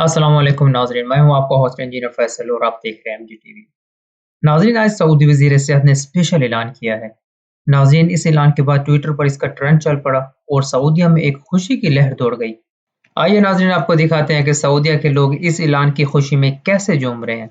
अस्सलाम वालेकुम नाज़रीन, मैं हूँ आपका होस्ट इंजीनियर फैसल और आप देख रहे हैं एमजी टीवी। नाज़रीन, आज सऊदी वज़ीर सेहत ने स्पेशल ऐलान किया है। नाज़रीन, इस ऐलान के बाद ट्विटर पर इसका ट्रेंड चल पड़ा और सऊदीया में एक खुशी की लहर दौड़ गई। आइए नाज़रीन, आपको दिखाते हैं कि सऊदीया के लोग इस ऐलान की खुशी में कैसे झूम रहे हैं।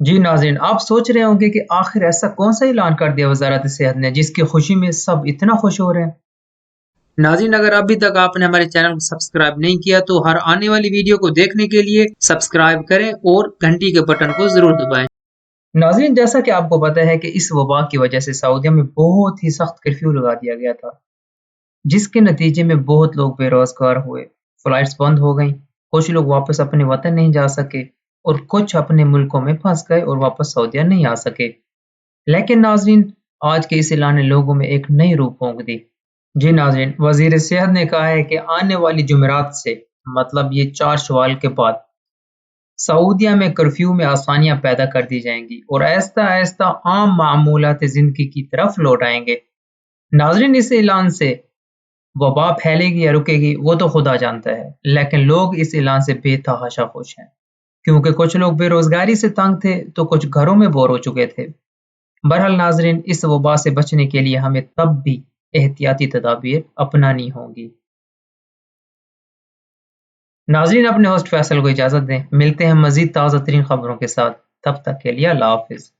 जी नाज़रीन, आप सोच रहे होंगे कि आखिर ऐसा कौन सा ऐलान कर दिया वज़ारत सेहत ने जिसकी खुशी में सब इतना खुश हो रहे हैं। नाज़रीन, अगर अभी तक आपने हमारे चैनल को सब्सक्राइब नहीं किया तो हर आने वाली वीडियो को देखने के लिए सब्सक्राइब करें और घंटी के बटन को जरूर दबाएं। नाज़रीन, जैसा कि आपको पता है कि इस वबा की वजह से सऊदीया में बहुत ही सख्त कर्फ्यू लगा दिया गया था, जिसके नतीजे में बहुत लोग बेरोजगार हुए, फ्लाइट्स बंद हो गईं, कुछ लोग वापस अपने वतन नहीं जा सके और कुछ अपने मुल्कों में फंस गए और वापस सऊदीया नहीं आ सके। लेकिन नाज़रीन, आज के इस ऐलान ने लोगों में एक नई रूह फूंक दी। जी नाज़रीन, वज़ीर सेहत ने कहा है कि आने वाली जुमेरात से मतलब ये 4 शवाल के बाद सऊदीया में कर्फ्यू में आसानियां पैदा कर दी जाएंगी और आहिस्ता-आहिस्ता आम मामूलात ज़िंदगी की तरफ लौट आएंगे। नाज़रीन, इस ऐलान से वबा फैलेगी या रुकेगी वो तो खुदा जानता है, लेकिन लोग इस ऐलान से बेतहाशा खुश हैं, क्योंकि कुछ लोग बेरोजगारी से तंग थे तो कुछ घरों में बोर हो चुके थे। बहरहाल नाज़रीन, इस वबा से बचने के लिए हमें तब भी एहतियाती तदाबीर अपनानी होंगी। नाज़रीन, अपने होस्ट फैसल को इजाज़त दें। मिलते हैं मज़ीद ताज़ा तरीन खबरों के साथ। तब तक के लिए अल्लाह हाफ़िज़।